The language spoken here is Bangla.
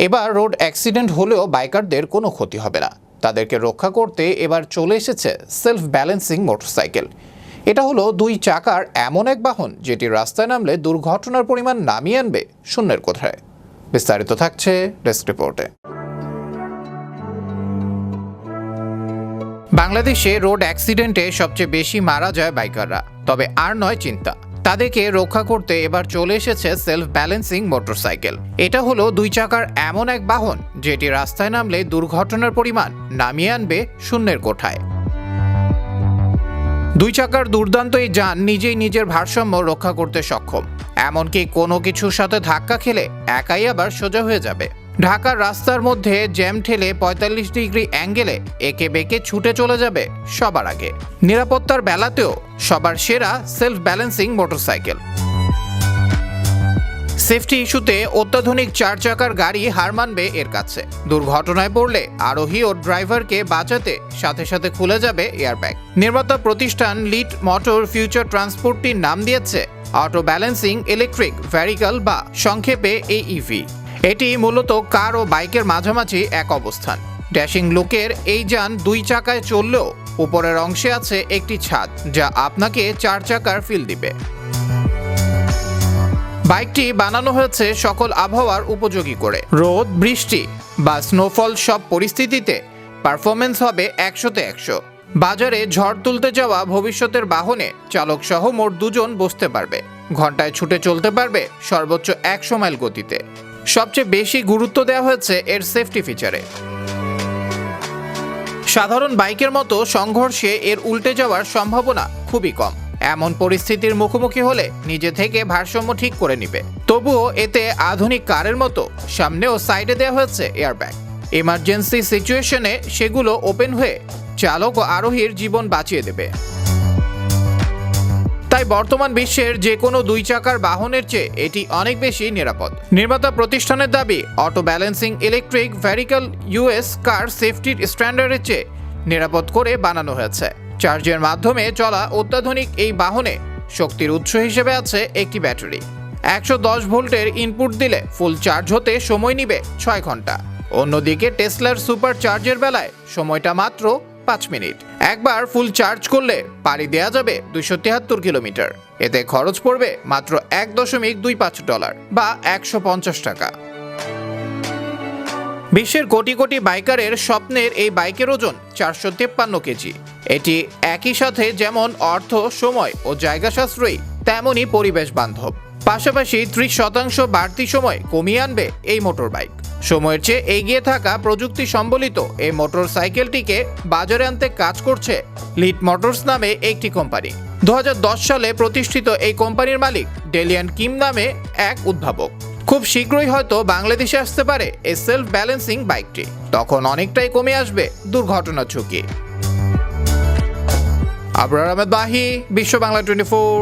এবার রোড অ্যাক্সিডেন্ট হলেও বাইকারদের কোনো ক্ষতি হবে না। তাদেরকে রক্ষা করতে এবার চলে এসেছে সেলফ ব্যালেন্সিং মোটরসাইকেল। এটা হলো 2 চাকার এমন এক বাহন যেটি রাস্তায় নামলে দুর্ঘটনার পরিমাণ নামিয়ে আনবে শূন্যের কোঠায়। বিস্তারিত থাকছে ডেস্ক রিপোর্টে। বাংলাদেশে রোড অ্যাক্সিডেন্টে সবচেয়ে বেশি মারা যায় বাইকাররা। তবে আর নয় চিন্তা, তাদেরকে রক্ষা করতে এবার চলে এসেছে সেলফ ব্যালেন্সিং মোটরসাইকেল। এটা হলো 2 চাকার এমন এক বাহন যেটি রাস্তায় নামলে দুর্ঘটনার পরিমাণ নামিয়ে আনবে শূন্যের কোঠায়। 2 চাকার দুর্দান্ত এই যান নিজেই নিজের ভারসাম্য রক্ষা করতে সক্ষম। এমনকি কোনো কিছুর সাথে ধাক্কা খেলে একাই আবার সোজা হয়ে যাবে। ঢাকার রাস্তার মধ্যে জ্যাম ঠেলে 45 ডিগ্রি অ্যাঙ্গেলে একে বেঁকে ছুটে চলে যাবে সবার আগে। নিরাপত্তার বেলাতেও সবার সেরা সেলফ ব্যালেন্সিং মোটরসাইকেল। সেফটি ইস্যুতে অত্যাধুনিক 4 চাকার গাড়ি হার মানবে এর কাছে। দুর্ঘটনায় পড়লে আরোহী ও ড্রাইভারকে বাঁচাতে সাথে সাথে খুলে যাবে এয়ারব্যাগ। নির্মাতা প্রতিষ্ঠান লিড মোটর ফিউচার ট্রান্সপোর্টটির নাম দিয়েছে অটো ব্যালেন্সিং ইলেকট্রিক ভেহিকল বা সংক্ষেপে AEV। এটি মূলত কার ও বাইকের মাঝামাঝি এক অবস্থান। ড্যাশিং লুকের এই যান 2 চাকায় চললেও উপরের অংশে আছে একটি ছাদ যা আপনাকে 4 চাকার ফিল দিবে। বাইকটি বানানো হয়েছে সকল আবহাওয়ার উপযোগী করে। রোদ, বৃষ্টি বা স্নোফল সব পরিস্থিতিতে পারফরমেন্স হবে 100-তে 100। বাজারে ঝড় তুলতে যাওয়া ভবিষ্যতের বাহনে চালক সহ মোট 2 জন বসতে পারবে। ঘন্টায় ছুটে চলতে পারবে সর্বোচ্চ 100 মাইল গতিতে। সবচেয়ে বেশি গুরুত্ব দেওয়া হয়েছে এর সেফটি ফিচারে। সাধারণ বাইকের মতো সংঘর্ষে এর উল্টে যাওয়ার সম্ভাবনা খুবই কম। এমন পরিস্থিতির মুখোমুখি হলে নিজে থেকে ভারসাম্য ঠিক করে নিবে। তবুও এতে আধুনিক কারের মতো সামনে ও সাইডে দেওয়া হয়েছে এয়ারব্যাগ। ইমার্জেন্সি সিচুয়েশনে সেগুলো ওপেন হয়ে চালক ও আরোহীর জীবন বাঁচিয়ে দেবে। তাই বর্তমান বিশ্বের যে কোনো 2 চাকার বাহনের চেয়ে এটি অনেক বেশি নিরাপদ। নির্মাতা প্রতিষ্ঠানের দাবি, auto balancing electric vehicle US কার সেফটির স্ট্যান্ডার্ডের চেয়ে নিরাপদ করে বানানো হয়েছে। চার্জের মাধ্যমে চলা অত্যাধুনিক এই বাহনে শক্তির উৎস হিসেবে আছে একটি ব্যাটারি। 110 ভোল্টের ইনপুট দিলে ফুল চার্জ হতে সময় নেবে 6 ঘন্টা। অন্যদিকে টেসলার সুপার চার্জের বেলায় সময়টা মাত্র 5 মিনিট। একবার ফুল চার্জ করলে পাড়ি দেওয়া যাবে 273 কিলোমিটার। এতে খরচ পড়বে মাত্র $1.25 বা 150 টাকা। বিশ্বের কোটি কোটি বাইকারের স্বপ্নের এই বাইকের ওজন 453 কেজি। এটি একই সাথে যেমন অর্থ, সময় ও জায়গা সাশ্রয়ী, তেমনই পরিবেশ বান্ধব। পাশাপাশি 30% বাড়তি সময় কমিয়ে আনবে এই মোটর বাইক। সময়ের চেয়ে এগিয়ে থাকা প্রযুক্তি সম্বলিত এই মোটরসাইকেলটিকে বাজারে আনতে কাজ করছে লিড মোটরস নামে একটি কোম্পানি। 2010 সালে প্রতিষ্ঠিত এই কোম্পানির মালিক ডেলিয়ান কিম নামে এক উদ্ভাবক। খুব শীঘ্রই হয়তো বাংলাদেশে আসতে পারে এই সেলফ ব্যালেন্সিং বাইকটি। তখন অনেকটাই কমে আসবে দুর্ঘটনার ঝুঁকি। আবরার আহমেদ বাহি, বিশ্ব বাংলা 24।